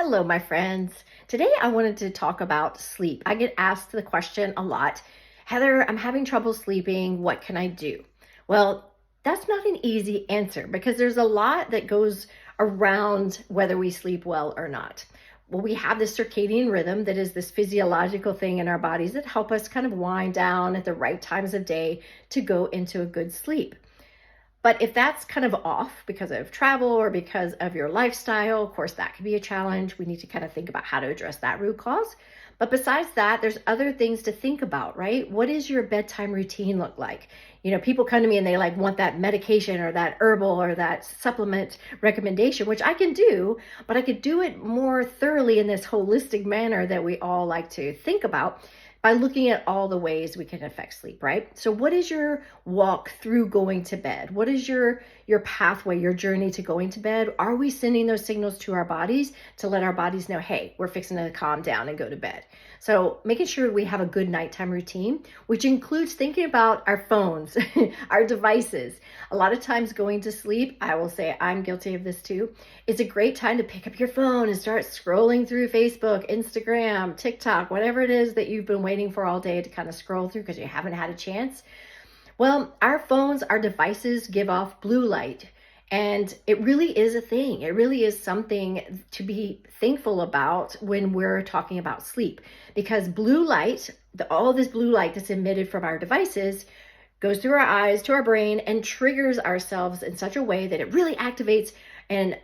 Hello, my friends. Today I wanted to talk about sleep. I get asked the question a lot, Heather, I'm having trouble sleeping. What can I do? Well, that's not an easy answer because there's a lot that goes around whether we sleep well or not. Well, we have this circadian rhythm that is this physiological thing in our bodies that help us kind of wind down at the right times of day to go into a good sleep. But if that's kind of off because of travel or because of your lifestyle, of course, that could be a challenge. We need to kind of think about how to address that root cause. But besides that, there's other things to think about, right? What does your bedtime routine look like? People come to me and they want that medication or that herbal or that supplement recommendation, which I can do, but I could do it more thoroughly in this holistic manner that we all like to think about by looking at all the ways we can affect sleep, right? So what is your walk through going to bed? What is your pathway, your journey to going to bed? Are we sending those signals to our bodies to let our bodies know, hey, we're fixing to calm down and go to bed? So making sure we have a good nighttime routine, which includes thinking about our phones, our devices. A lot of times going to sleep, I will say I'm guilty of this too, it's a great time to pick up your phone and start scrolling through Facebook, Instagram, TikTok, whatever it is that you've been waiting for all day to kind of scroll through because you haven't had a chance. Well, our phones, our devices give off blue light. And it really is a thing. It really is something to be thankful about when we're talking about sleep, because blue light, all this blue light that's emitted from our devices goes through our eyes to our brain and triggers ourselves in such a way that it really activates and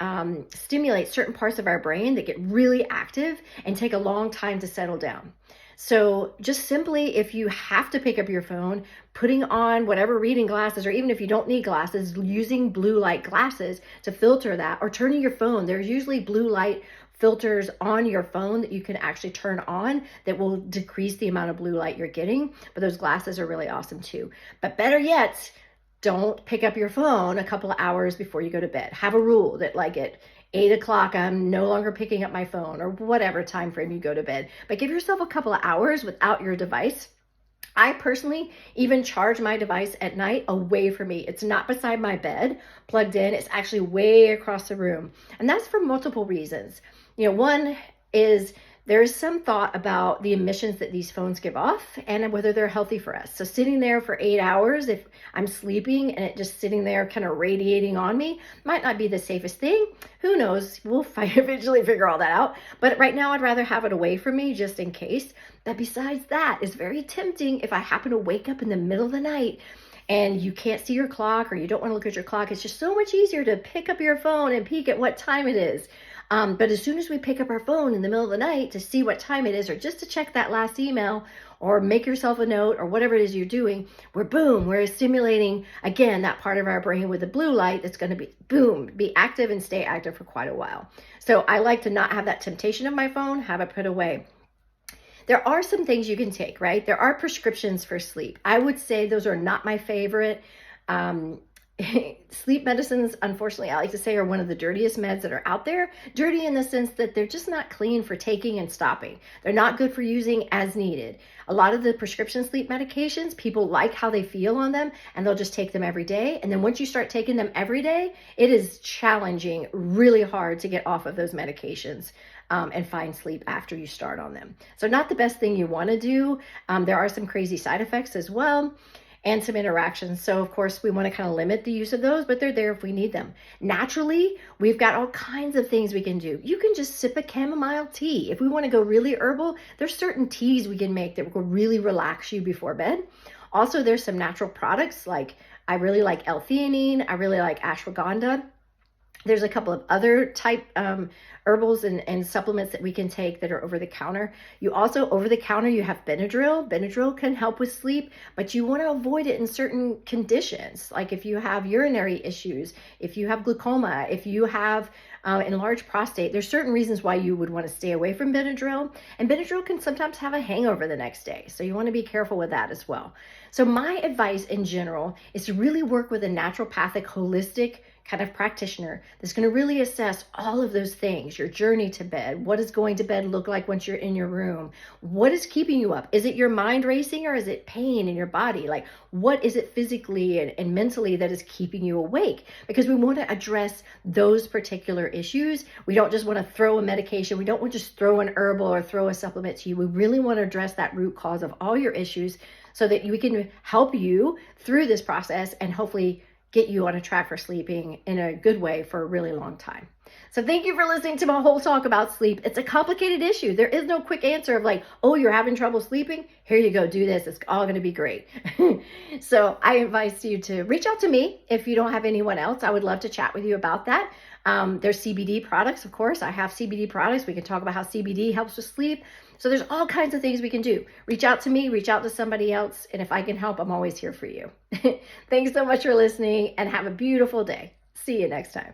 stimulates certain parts of our brain that get really active and take a long time to settle down. So just simply, if you have to pick up your phone, putting on whatever reading glasses, or even if you don't need glasses, using blue light glasses to filter that, or turning your phone. There's usually blue light filters on your phone that you can actually turn on that will decrease the amount of blue light you're getting. But those glasses are really awesome too. But better yet, don't pick up your phone a couple of hours before you go to bed. Have a rule that at 8 o'clock, I'm no longer picking up my phone, or whatever time frame you go to bed. But give yourself a couple of hours without your device. I personally even charge my device at night away from me. It's not beside my bed plugged in. It's actually way across the room. And that's for multiple reasons. One is there's some thought about the emissions that these phones give off and whether they're healthy for us. So sitting there for 8 hours, if I'm sleeping and it just sitting there kind of radiating on me, might not be the safest thing. Who knows? We'll eventually figure all that out. But right now, I'd rather have it away from me just in case. But besides that, it's very tempting if I happen to wake up in the middle of the night and you can't see your clock or you don't want to look at your clock. It's just so much easier to pick up your phone and peek at what time it is. But as soon as we pick up our phone in the middle of the night to see what time it is, or just to check that last email, or make yourself a note, or whatever it is you're doing, we're stimulating, again, that part of our brain with the blue light that's going to be active and stay active for quite a while. So I like to not have that temptation of my phone, have it put away. There are some things you can take, right? There are prescriptions for sleep. I would say those are not my favorite. Sleep medicines, unfortunately, I like to say, are one of the dirtiest meds that are out there. Dirty in the sense that they're just not clean for taking and stopping. They're not good for using as needed. A lot of the prescription sleep medications, people like how they feel on them and they'll just take them every day. And then once you start taking them every day, it is challenging, really hard to get off of those medications and find sleep after you start on them. So not the best thing you want to do. There are some crazy side effects as well, and some interactions. So of course we want to kind of limit the use of those, but they're there if we need them. Naturally, we've got all kinds of things we can do. You can just sip a chamomile tea. If we want to go really herbal, there's certain teas we can make that will really relax you before bed. Also, there's some natural products I really like L-theanine. I really like ashwagandha. There's a couple of other type herbals and supplements that we can take that are over the counter. You also, over the counter, you have Benadryl. Benadryl can help with sleep, but you want to avoid it in certain conditions. Like if you have urinary issues, if you have glaucoma, if you have enlarged prostate, there's certain reasons why you would want to stay away from Benadryl. And Benadryl can sometimes have a hangover the next day. So you want to be careful with that as well. So my advice in general is to really work with a naturopathic, holistic kind of practitioner that's going to really assess all of those things: your journey to bed, what does going to bed look like once you're in your room, what is keeping you up, is it your mind racing or is it pain in your body? Like, what is it physically and mentally that is keeping you awake? Because we want to address those particular issues. We don't just want to throw a medication, we don't want to just throw an herbal or throw a supplement to you. We really want to address that root cause of all your issues so that we can help you through this process and hopefully get you on a track for sleeping in a good way for a really long time. So thank you for listening to my whole talk about sleep. It's a complicated issue. There is no quick answer of like, oh, you're having trouble sleeping? Here you go, do this. It's all going to be great. So I invite you to reach out to me if you don't have anyone else. I would love to chat with you about that. There's CBD products, of course. I have CBD products. We can talk about how CBD helps with sleep. So there's all kinds of things we can do. Reach out to me, reach out to somebody else. And if I can help, I'm always here for you. Thanks so much for listening and have a beautiful day. See you next time.